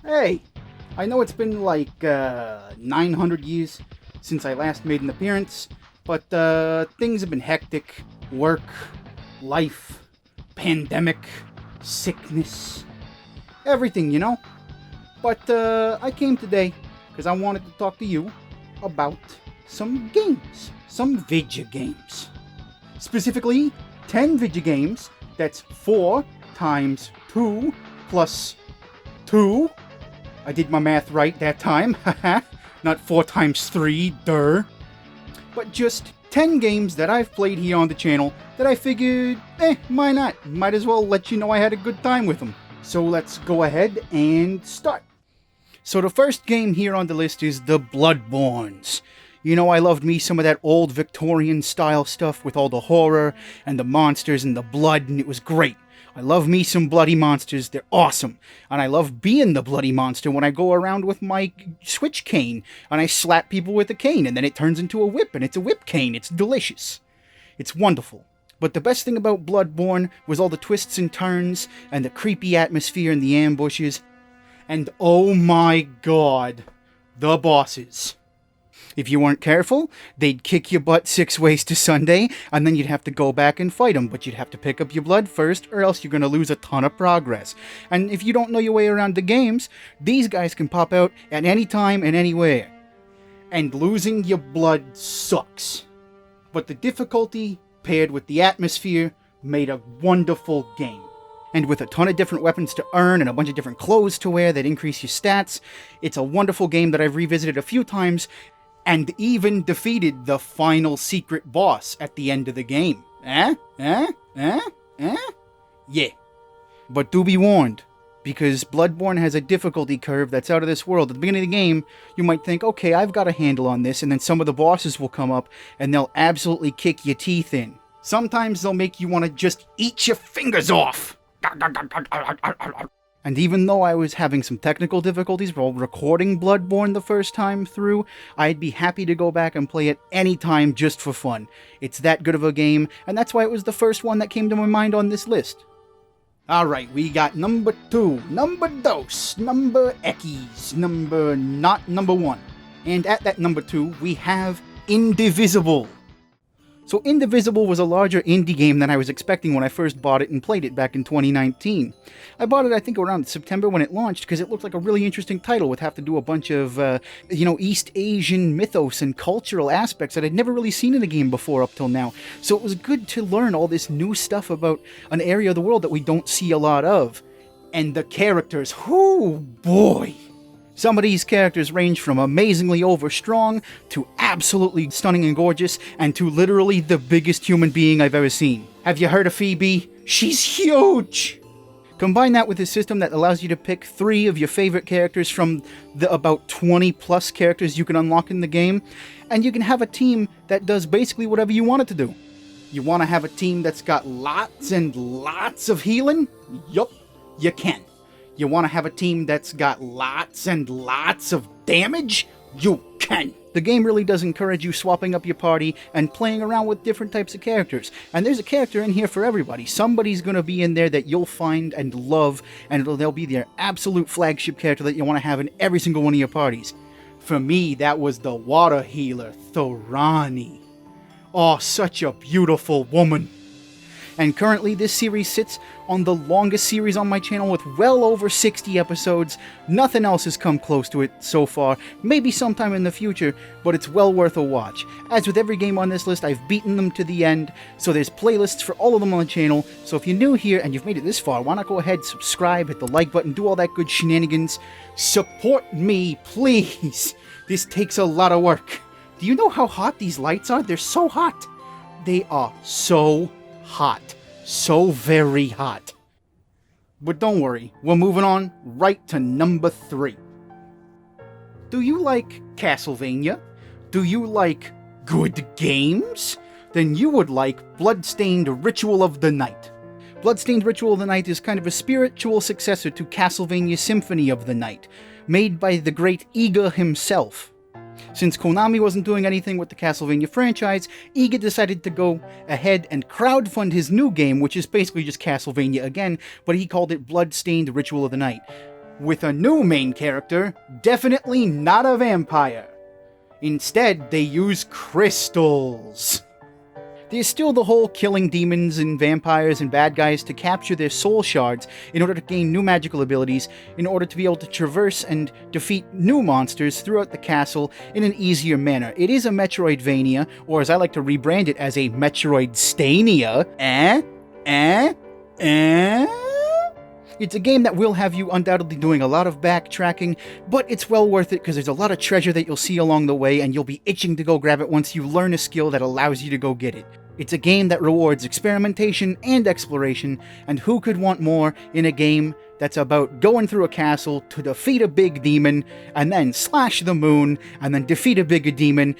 Hey, I know it's been like 900 years since I last made an appearance, but things have been hectic. Work, life, pandemic, sickness, everything, you know? But I came today because I wanted to talk to you about some games, some video games. Specifically, 10 video games, that's 4 times 2 plus 2. I did my math right that time, not 4 times 3, But just 10 games that I've played here on the channel that I figured, why not? Might as well let you know I had a good time with them. So let's go ahead and start. So the first game here on the list is the Bloodbornes. You know, I loved me some of that old Victorian style stuff with all the horror and the monsters and the blood, and it was great. I love me some bloody monsters, they're awesome. And I love being the bloody monster when I go around with my switch cane and I slap people with a cane and then it turns into a whip and it's a whip cane. It's delicious. It's wonderful. But the best thing about Bloodborne was all the twists and turns and the creepy atmosphere and the ambushes. And oh my god, the bosses. If you weren't careful, they'd kick your butt 6 ways to Sunday, and then you'd have to go back and fight them, but you'd have to pick up your blood first, or else you're going to lose a ton of progress. And if you don't know your way around the games, these guys can pop out at any time and anywhere. And losing your blood sucks. But the difficulty, paired with the atmosphere, made a wonderful game. And with a ton of different weapons to earn and a bunch of different clothes to wear that increase your stats, it's a wonderful game that I've revisited a few times, and even defeated the final secret boss at the end of the game. Yeah. But do be warned, because Bloodborne has a difficulty curve that's out of this world. At the beginning of the game, you might think, okay, I've got a handle on this, and then some of the bosses will come up, and they'll absolutely kick your teeth in. Sometimes they'll make you want to just eat your fingers off. And even though I was having some technical difficulties while recording Bloodborne the first time through, I'd be happy to go back and play it anytime just for fun. It's that good of a game, and that's why it was the first one that came to my mind on this list. Alright, we got number 2, number dos, number X, not number 1. And at that number 2, we have Indivisible. So Indivisible was a larger indie game than I was expecting when I first bought it and played it back in 2019. I bought it, I think, around September when it launched because it looked like a really interesting title with have to do a bunch of, East Asian mythos and cultural aspects that I'd never really seen in a game before up till now. So it was good to learn all this new stuff about an area of the world that we don't see a lot of. And the characters, whoo boy! Some of these characters range from amazingly overstrong, to absolutely stunning and gorgeous, and to literally the biggest human being I've ever seen. Have you heard of Phoebe? She's huge! Combine that with a system that allows you to pick 3 of your favorite characters from the about 20 plus characters you can unlock in the game, and you can have a team that does basically whatever you want it to do. You want to have a team that's got lots and lots of healing? Yup, you can. You want to have a team that's got lots and lots of damage? You can! The game really does encourage you swapping up your party and playing around with different types of characters. And there's a character in here for everybody. Somebody's going to be in there that you'll find and love, and they'll be their absolute flagship character that you want to have in every single one of your parties. For me, that was the water healer, Thorani. Oh, such a beautiful woman. And currently this series sits on the longest series on my channel with well over 60 episodes. Nothing else has come close to it so far, maybe sometime in the future, but it's well worth a watch. As with every game on this list, I've beaten them to the end, so there's playlists for all of them on the channel. So if you're new here and you've made it this far, why not go ahead, subscribe, hit the like button, do all that good shenanigans. Support me, please! This takes a lot of work. Do you know how hot these lights are? They're so hot. They are so hot. So very hot. But don't worry, we're moving on right to number 3. Do you like Castlevania? Do you like good games? Then you would like Bloodstained Ritual of the Night. Bloodstained Ritual of the Night is kind of a spiritual successor to Castlevania Symphony of the Night, made by the great Iga himself. Since Konami wasn't doing anything with the Castlevania franchise, Iga decided to go ahead and crowdfund his new game, which is basically just Castlevania again, but he called it Bloodstained Ritual of the Night. with a new main character, definitely not a vampire. Instead, they use crystals. There's still the whole killing demons and vampires and bad guys to capture their soul shards in order to gain new magical abilities, in order to be able to traverse and defeat new monsters throughout the castle in an easier manner. It is a Metroidvania, or as I like to rebrand it as a Metroidstania. It's a game that will have you undoubtedly doing a lot of backtracking, but it's well worth it because there's a lot of treasure that you'll see along the way, and you'll be itching to go grab it once you learn a skill that allows you to go get it. It's a game that rewards experimentation and exploration, and who could want more in a game that's about going through a castle to defeat a big demon, and then slash the moon, and then defeat a bigger demon.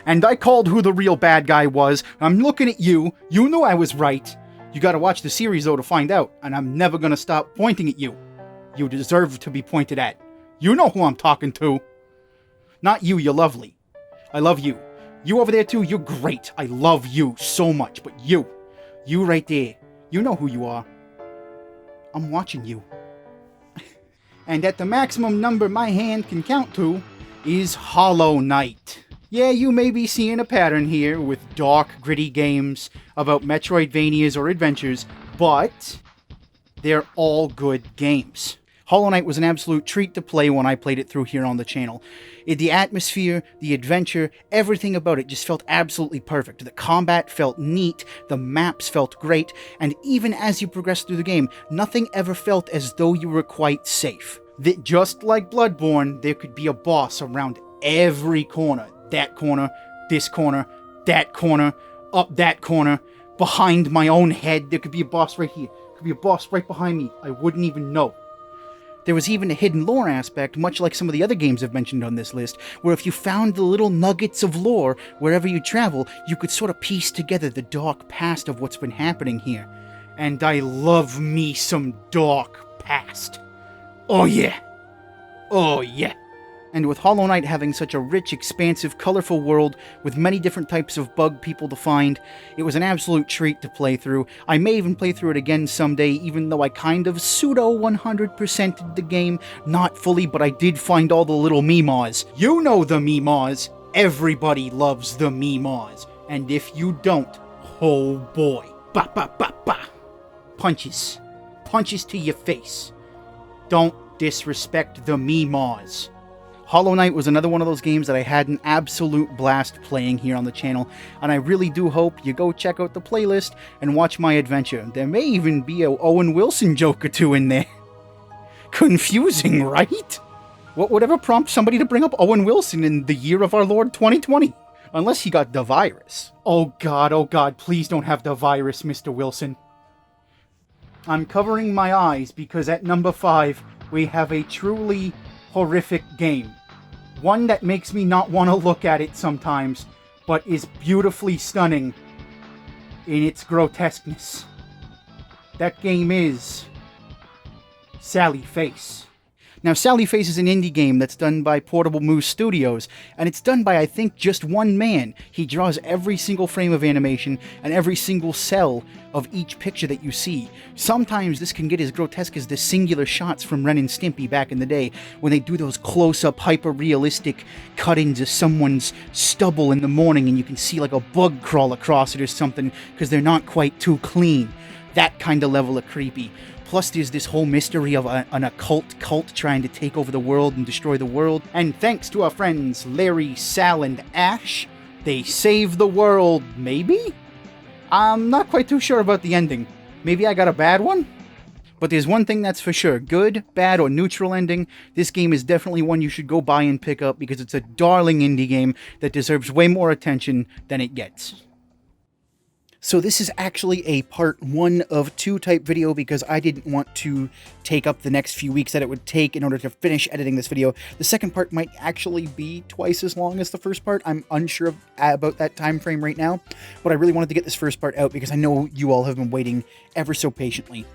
And I called who the real bad guy was. I'm looking at you. You knew I was right. You gotta watch the series, though, to find out, and I'm never gonna stop pointing at you. You deserve to be pointed at. You know who I'm talking to. Not you, you're lovely. I love you. You over there, too, you're great. I love you so much, but you right there, you know who you are. I'm watching you. And at the maximum number my hand can count to is Hollow Knight. Yeah, you may be seeing a pattern here with dark, gritty games about Metroidvanias or adventures, but they're all good games. Hollow Knight was an absolute treat to play when I played it through here on the channel. The atmosphere, the adventure, everything about it just felt absolutely perfect. The combat felt neat, the maps felt great, and even as you progressed through the game, nothing ever felt as though you were quite safe. That just like Bloodborne, there could be a boss around every corner. That corner, this corner, that corner, up that corner, behind my own head. There could be a boss right here. There could be a boss right behind me. I wouldn't even know. There was even a hidden lore aspect, much like some of the other games I've mentioned on this list, where if you found the little nuggets of lore wherever you travel, you could sort of piece together the dark past of what's been happening here. And I love me some dark past. Oh yeah. Oh yeah. And with Hollow Knight having such a rich, expansive, colorful world with many different types of bug people to find, it was an absolute treat to play through. I may even play through it again someday, even though I kind of pseudo 100%ed the game. Not fully, but I did find all the little Meemaws. You know the Meemaws. Everybody loves the Meemaws. And if you don't, oh boy. Ba ba ba ba. Punches. Punches to your face. Don't disrespect the Meemaws. Hollow Knight was another one of those games that I had an absolute blast playing here on the channel, and I really do hope you go check out the playlist and watch my adventure. There may even be a Owen Wilson joke or two in there. Confusing, right? What would ever prompt somebody to bring up Owen Wilson in the year of our Lord 2020? Unless he got the virus. Oh god, please don't have the virus, Mr. Wilson. I'm covering my eyes because at number 5, we have a truly horrific game. One that makes me not want to look at it sometimes, but is beautifully stunning in its grotesqueness. That game is Sally Face. Now, Sally Face is an indie game that's done by Portable Moose Studios, and it's done by, I think, just one man. He draws every single frame of animation and every single cell of each picture that you see. Sometimes this can get as grotesque as the singular shots from Ren and Stimpy back in the day, when they do those close-up, hyper-realistic cut-ins of someone's stubble in the morning, and you can see like a bug crawl across it or something, because they're not quite too clean. That kind of level of creepy. Plus, there's this whole mystery of an occult cult trying to take over the world and destroy the world. And thanks to our friends Larry, Sal, and Ash, they save the world, maybe? I'm not quite too sure about the ending. Maybe I got a bad one? But there's one thing that's for sure. Good, bad, or neutral ending, this game is definitely one you should go buy and pick up because it's a darling indie game that deserves way more attention than it gets. So this is actually a part 1 of 2 type video because I didn't want to take up the next few weeks that it would take in order to finish editing this video. The second part might actually be twice as long as the first part. I'm unsure about that time frame right now, but I really wanted to get this first part out because I know you all have been waiting ever so patiently.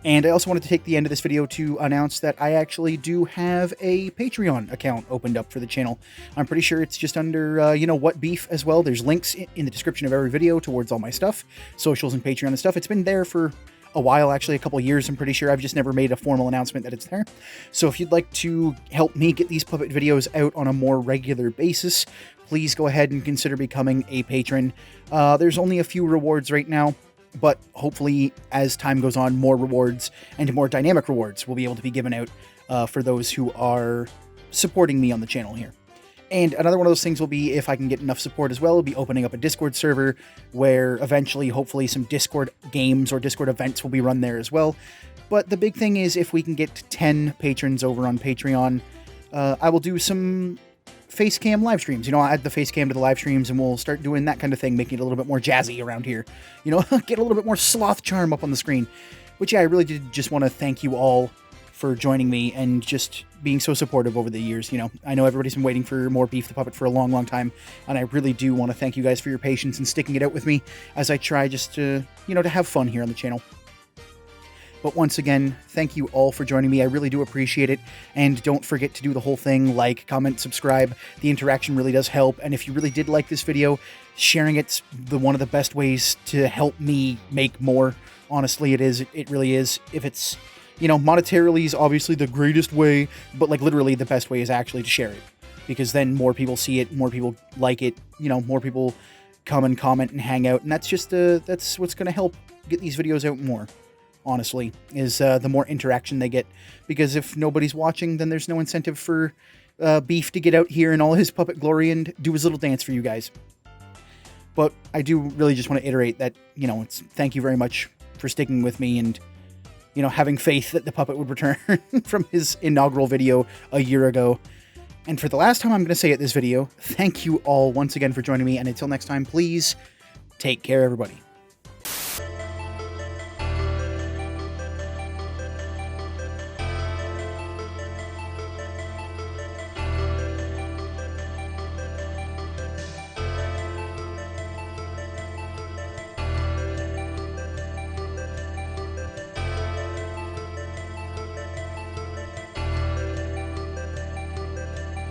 And I also wanted to take the end of this video to announce that I actually do have a Patreon account opened up for the channel. I'm pretty sure it's just under, What Beef as well. There's links in the description of every video towards all my stuff, socials and Patreon and stuff. It's been there for a while, actually a couple years, I'm pretty sure. I've just never made a formal announcement that it's there. So if you'd like to help me get these puppet videos out on a more regular basis, please go ahead and consider becoming a patron. There's only a few rewards right now, but hopefully as time goes on, more rewards and more dynamic rewards will be able to be given out for those who are supporting me on the channel here. And another one of those things will be, if I can get enough support as well, will be opening up a Discord server where eventually, hopefully, some Discord games or Discord events will be run there as well. But the big thing is, if we can get 10 patrons over on Patreon, I will do some face cam live streams. I'll add the face cam to the live streams and we'll start doing that kind of thing, making it a little bit more jazzy around here. Get a little bit more sloth charm up on the screen. Which, yeah, I really did just want to thank you all for joining me and just being so supportive over the years. I know everybody's been waiting for more Beef the Puppet for a long, long time, and I really do want to thank you guys for your patience and sticking it out with me as I try just to, to have fun here on the channel. But once again, thank you all for joining me. I really do appreciate it, and don't forget to do the whole thing, like, comment, subscribe. The interaction really does help, and if you really did like this video, sharing it's one of the best ways to help me make more. Honestly, it is. It really is. If it's monetarily is obviously the greatest way, but like literally the best way is actually to share it, because then more people see it, more people like it, more people come and comment and hang out, and that's just that's what's going to help get these videos out more, honestly, is the more interaction they get, because if nobody's watching, then there's no incentive for Beef to get out here in all his puppet glory and do his little dance for you guys. But I do really just want to iterate that, it's thank you very much for sticking with me and having faith that the puppet would return from his inaugural video a year ago. And for the last time I'm going to say it this video, thank you all once again for joining me, and until next time, please take care, everybody.